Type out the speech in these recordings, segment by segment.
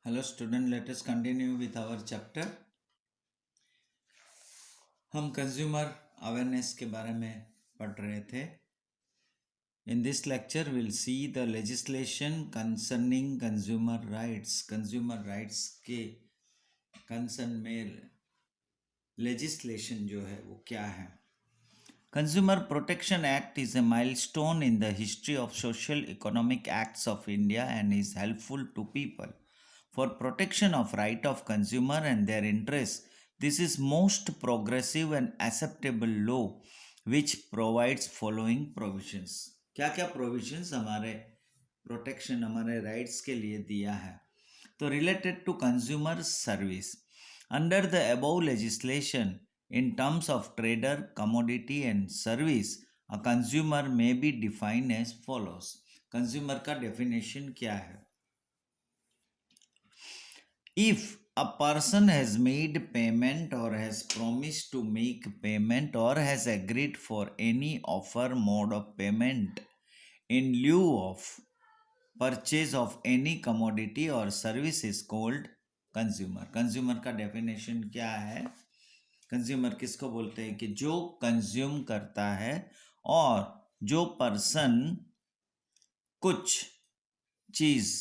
Hello student, let us continue with our chapter. हम consumer awareness के बारे में पढ़ रहे थे. In this lecture we'll see the legislation concerning consumer rights. Consumer rights के concern में legislation जो है वो क्या है. Consumer Protection Act is a milestone in the history of social economic acts of India and is helpful to people. For protection of right of consumer and their interests, this is most progressive and acceptable law which provides following provisions. क्या क्या provisions हमारे protection हमारे rights के लिए दिया है. तो related to consumer service, under the above legislation, in terms of trader, commodity and service, a consumer may be defined as follows. Consumer का definition क्या है? If a person has made payment or has promised to make payment or has agreed for any offer mode of payment in lieu of purchase of any commodity or service is called consumer. Consumer का definition क्या है? Consumer किसको बोलते हैं कि जो consume करता है और जो पर्सन कुछ चीज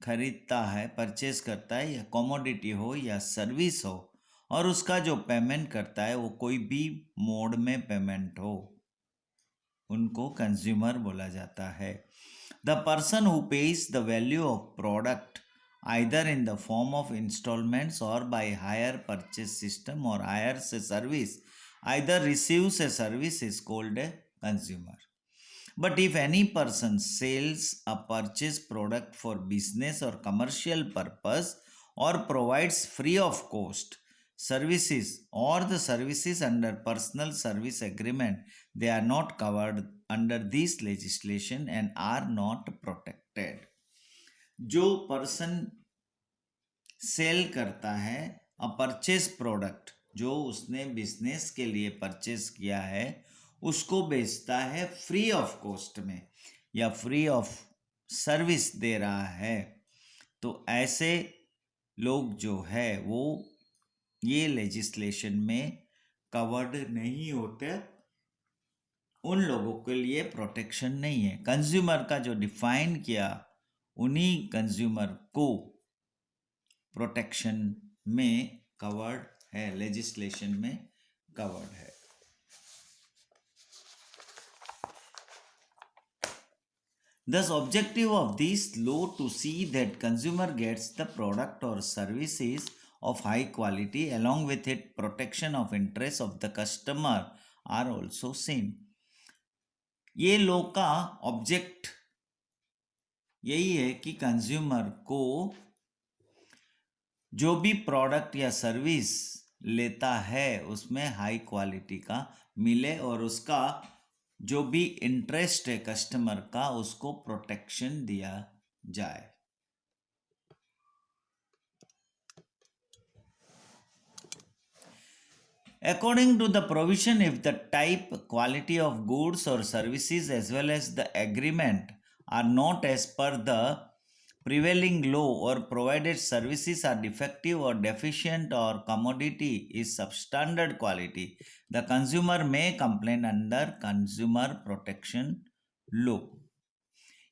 खरीदता है, परचेज करता है, या कमोडिटी हो या सर्विस हो और उसका जो पेमेंट करता है वो कोई भी मोड में पेमेंट हो, उनको कंज्यूमर बोला जाता है. The person who page the value of product either in the form of installments or by hire purchase system or hires a service, either receives a service is called a consumer. But if any person sells a purchase product for business or commercial purpose or provides free of cost services or the services under personal service agreement, they are not covered under this legislation and are not protected. जो person cell करता है a purchase product, जो उसने business के लिए purchase किया है, उसको बेचता है फ्री ऑफ कॉस्ट में या फ्री ऑफ सर्विस दे रहा है, तो ऐसे लोग जो है वो ये लेजिस्लेशन में कवर्ड नहीं होते, उन लोगों के लिए प्रोटेक्शन नहीं है. कंज्यूमर का जो डिफाइन किया उन्हीं कंज्यूमर को प्रोटेक्शन में कवर्ड है, लेजिस्लेशन में कवर्ड है. Thus, objective of this law to see that consumer gets the product or services of high quality along with it protection of interest of the customer are also same. ये law का object यही है कि consumer को जो भी product या service लेता है उसमें हाई क्वालिटी का मिले और उसका जो भी इंटरेस्ट है कस्टमर का उसको प्रोटेक्शन दिया जाए. According to the provision, if the type, quality of goods or services as well as the agreement are not as per the prevailing law or provided services are defective or deficient or commodity is substandard quality, the consumer may complain under consumer protection law.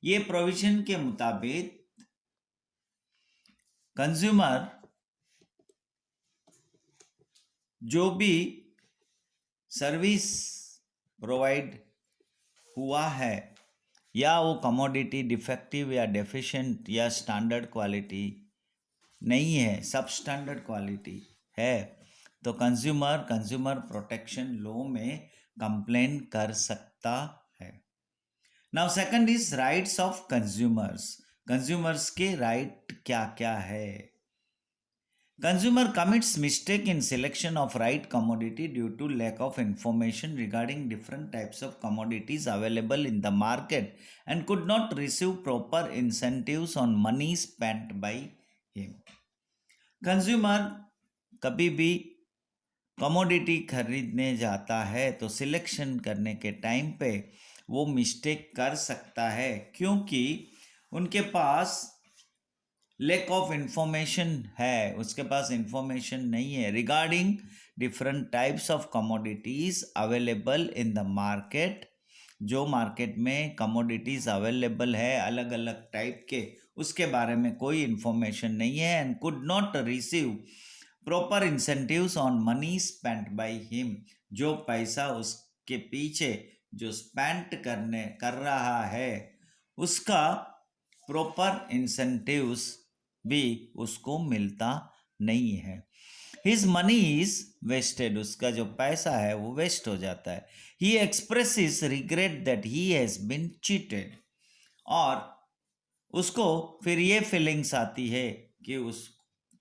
ये provision के मुताबिक consumer जो भी service provide हुआ है या वो commodity defective या डेफिशिएंट या स्टैंडर्ड क्वालिटी नहीं है, सब स्टैंडर्ड क्वालिटी है, तो कंज्यूमर प्रोटेक्शन लॉ में कंप्लेन कर सकता है. Now second is rights of consumers के राइट क्या क्या है. Consumer commits mistake in selection of right commodity due to lack of information regarding different types of commodities available in the market and could not receive proper incentives on money spent by him. Consumer कभी भी commodity खरीदने जाता है तो selection करने के time पे वो मिस्टेक कर सकता है, क्योंकि उनके पास लैक ऑफ इंफॉर्मेशन है, उसके पास इंफॉर्मेशन नहीं है regarding different types of commodities available in the market. जो मार्केट में कमोडिटीज अवेलेबल है अलग अलग टाइप के, उसके बारे में कोई इंफॉर्मेशन नहीं है। And could not receive proper incentives on money spent by him. जो पैसा उसके पीछे जो स्पेंड कर रहा है उसका प्रॉपर इंसेंटिव्स भी उसको मिलता नहीं है। हिज मनी इज वेस्टेड, उसका जो पैसा है वो वेस्ट हो जाता है। He expresses regret that he has been cheated, और उसको फिर ये फीलिंग्स आती है कि उस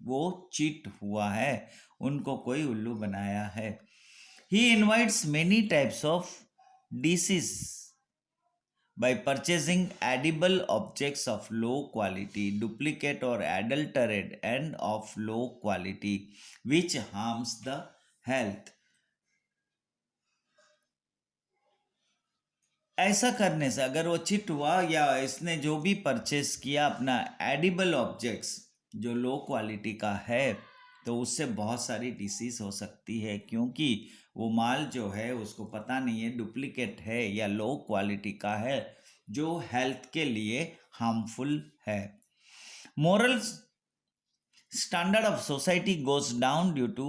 वो चीट हुआ है, उनको कोई उल्लू बनाया है। He invites many types of disease by purchasing edible objects of low quality, duplicate or adulterated, and of low quality, which harms the health. ऐसा करने से अगर वो चिट हुआ या इसने जो भी परचेस किया अपना एडिबल ऑब्जेक्ट्स जो लो क्वालिटी का है, तो उससे बहुत सारी डिसीज हो सकती है, क्योंकि वो माल जो है उसको पता नहीं है डुप्लीकेट है या लो क्वालिटी का है, जो हेल्थ के लिए हार्मफुल है। Moral standard of society goes down due to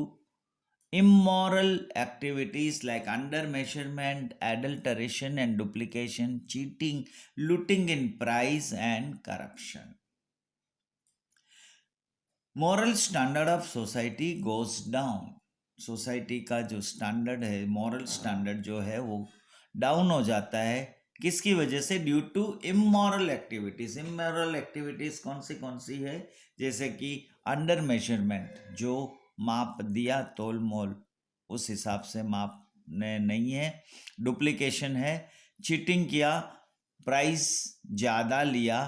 immoral activities like under measurement, adulteration and duplication, cheating, looting in price and corruption. Moral standard of society goes down, society का जो standard है, moral standard जो है वो down हो जाता है। किसकी वजह से? Due to immoral activities. Immoral activities कौन सी है? जैसे कि अंडर मेजरमेंट, जो माप दिया तोल मोल उस हिसाब से माप नहीं है। डुप्लीकेशन है, चीटिंग किया, प्राइस ज़्यादा लिया,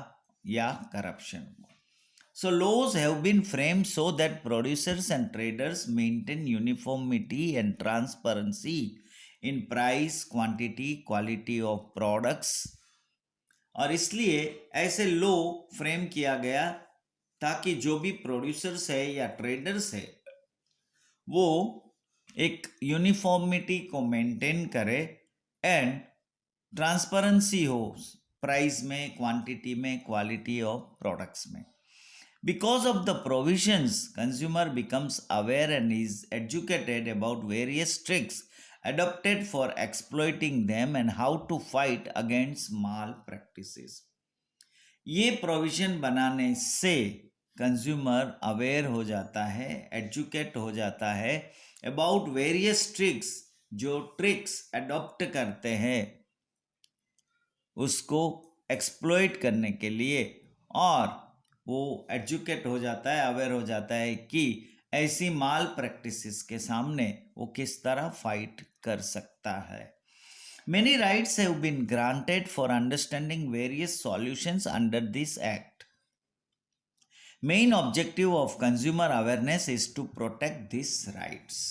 या corruption. So laws have been framed so that producers and traders maintain uniformity and transparency in price, quantity, quality of products. और इसलिए ऐसे लो फ्रेम किया गया ताकि जो भी प्रोड्यूसर्स है या ट्रेडर्स है वो एक यूनिफॉर्मिटी को मेंटेन करे एंड ट्रांसपेरेंसी हो प्राइस में, क्वांटिटी में, क्वालिटी ऑफ प्रोडक्ट्स में। Because of the provisions, consumer becomes aware and is educated about various tricks adopted for exploiting them and how to fight against malpractices. ये provision बनाने से consumer aware हो जाता है, educate हो जाता है अबाउट वेरियस ट्रिक्स, जो ट्रिक्स अडॉप्ट करते हैं उसको एक्सप्लॉइट करने के लिए, और वो एजुकेट हो जाता है, अवेयर हो जाता है कि ऐसी माल प्रैक्टिसेस के सामने वो किस तरह फाइट कर सकता है। Many rights have been granted for understanding various solutions under this act. Main objective of consumer awareness is to protect these rights.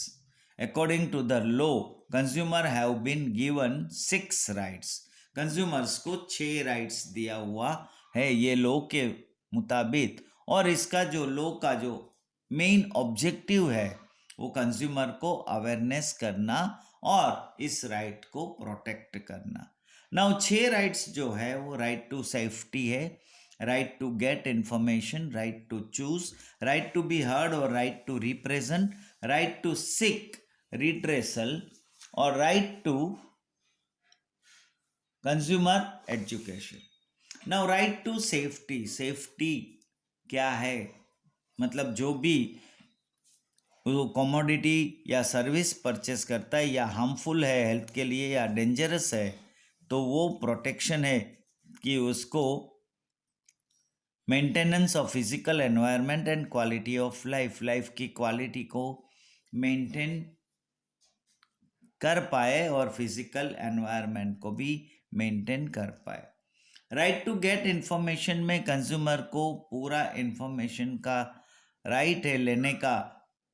According to the law, consumer have been given 6 rights. Consumers को 6 rights दिया हुआ है ये law के मुताबिक, और इसका जो लॉ का जो मेन ऑब्जेक्टिव है वो कंज्यूमर को अवेयरनेस करना और इस राइट को प्रोटेक्ट करना। नाउ 6 राइट्स जो है वो राइट टू सेफ्टी है, right to get information, right to choose, right to be heard और right to represent, right to seek redressal और right to consumer education. Now right to safety, safety क्या है? मतलब जो भी वो कमोडिटी या सर्विस परचेस करता है या हार्मफुल है हेल्थ के लिए या डेंजरस है, तो वो प्रोटेक्शन है कि उसको maintenance of physical environment and quality of life, life की क्वालिटी को मेंटेन कर पाए और फिजिकल एनवायरनमेंट को भी मेंटेन कर पाए। राइट टू गेट इंफॉर्मेशन में कंज्यूमर को पूरा इंफॉर्मेशन का राइट है लेने का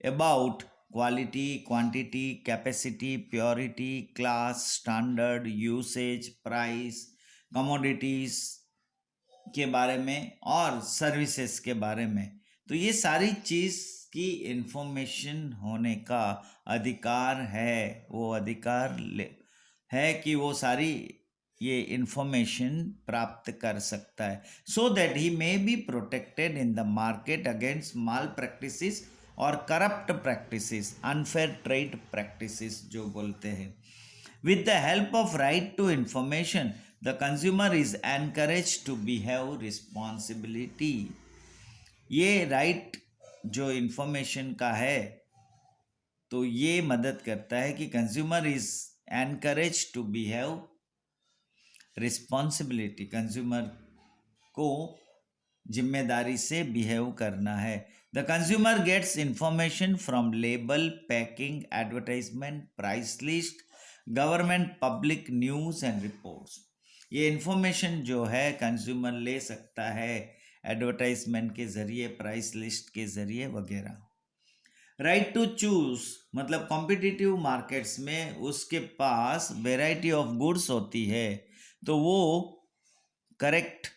about quality, quantity, capacity, purity, class, standard, usage, price, commodities, के बारे में और सर्विसेज के बारे में। तो ये सारी चीज़ की इंफॉर्मेशन होने का अधिकार है, वो अधिकार है कि वो सारी ये इंफॉर्मेशन प्राप्त कर सकता है, so that he may be protected in the market against malpractices और corrupt practices, unfair trade practices जो बोलते हैं। With the help of right to information, the consumer is encouraged to behave responsibility. ये right जो information का है, तो ये मदद करता है कि consumer is encourage to behave responsibility, consumer को जिम्मेदारी से बिहेव करना है। The consumer gets information from label, packing, advertisement, price list, government, public news and reports. ये इंफॉर्मेशन जो है कंज्यूमर ले सकता है एडवर्टाइजमेंट के ज़रिए, प्राइस लिस्ट के ज़रिए वगैरह। राइट टू चूज मतलब कॉम्पिटिटिव मार्केट्स में उसके पास वेराइटी ऑफ गुड्स होती है, तो वो करेक्ट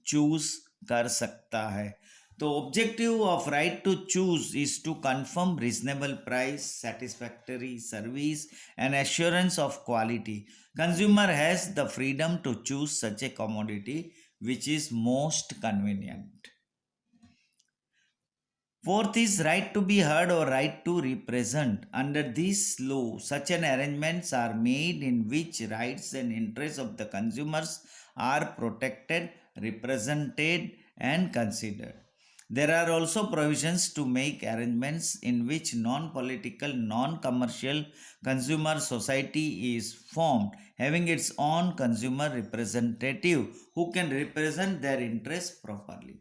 चूज कर सकता है। तो objective of right to choose is to confirm reasonable price, satisfactory service and assurance of quality. Consumer has the freedom to choose such a commodity which is most convenient. Fourth is right to be heard or right to represent. Under this law, such an arrangements are made in which rights and interests of the consumers are protected, represented, and considered. There are also provisions to make arrangements in which non-political, non-commercial consumer society is formed, having its own consumer representative who can represent their interests properly.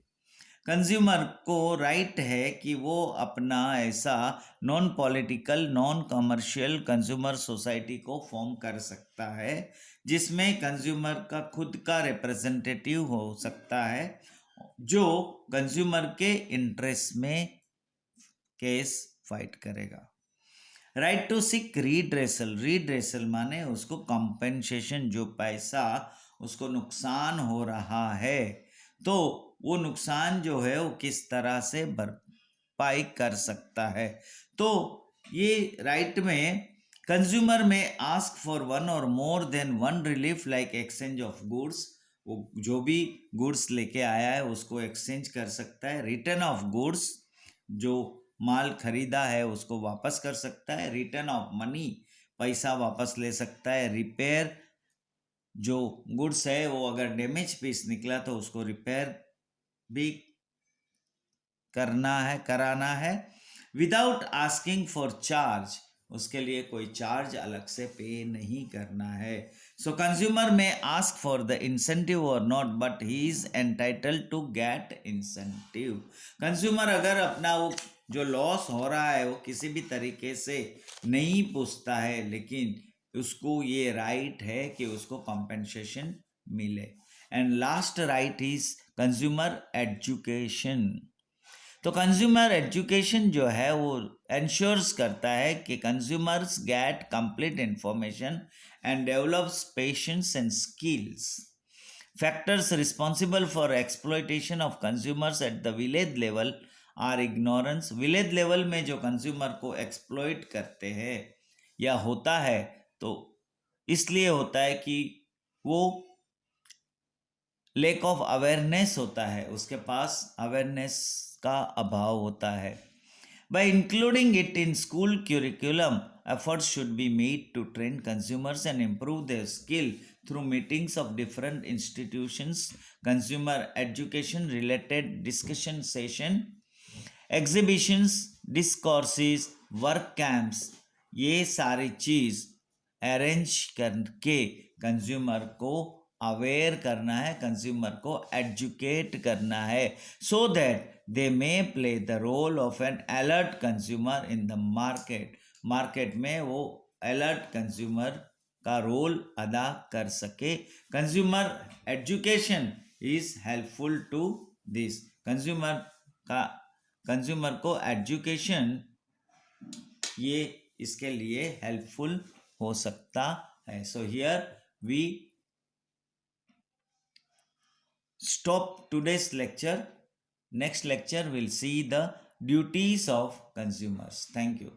Consumer को right है कि वो अपना ऐसा non political, non commercial consumer society को form कर सकता है, जिसमें कंज्यूमर का खुद का रिप्रेजेंटेटिव हो सकता है जो कंज्यूमर के इंटरेस्ट में केस फाइट करेगा। Right to sick redressal, redressal माने उसको कंपेंसेशन, जो पैसा उसको नुकसान हो रहा है तो वो नुकसान जो है वो किस तरह से भरपाई कर सकता है। तो ये राइट में consumer may ask for one और more than one relief like exchange of goods, वो जो भी गुड्स लेके आया है उसको एक्सचेंज कर सकता है। रिटर्न ऑफ गुड्स, जो माल खरीदा है उसको वापस कर सकता है। रिटर्न ऑफ मनी, पैसा वापस ले सकता है। रिपेयर, जो गुड्स है वो अगर डैमेज पीस निकला तो उसको रिपेयर भी कराना है विदाउट आस्किंग फॉर चार्ज, उसके लिए कोई चार्ज अलग से पे नहीं करना है। So consumer may ask for the incentive और not, but he is entitled to get incentive. Consumer अगर अपना वो जो लॉस हो रहा है वो किसी भी तरीके से नहीं पूछता है, लेकिन उसको ये राइट है कि उसको कॉम्पेंसेशन मिले। And last right is consumer education. तो कंज्यूमर एजुकेशन जो है वो इंश्योर्स करता है कि consumers get complete information and develops patience and skills. Factors responsible for exploitation of consumers at the village level are ignorance. Village level में जो consumer को एक्सप्लॉयट करते हैं या होता है तो इसलिए होता है कि वो लैक ऑफ अवेयरनेस होता है, उसके पास अवेयरनेस का अभाव होता है। By including it in school curriculum, efforts should be made to train consumers and improve their skill through meetings of different institutions, consumer education related discussion session, exhibitions, discourses, work camps, ये सारी चीज़ arrange करके consumer को aware करना है, consumer को educate करना है, so that they may play the role of an alert consumer in the market. Market में वो अलर्ट कंज्यूमर का रोल अदा कर सके। Consumer education is helpful to this. Consumer को एजुकेशन ये इसके लिए हेल्पफुल हो सकता है। So here we stop today's lecture. Next lecture we'll see the duties of consumers. Thank you.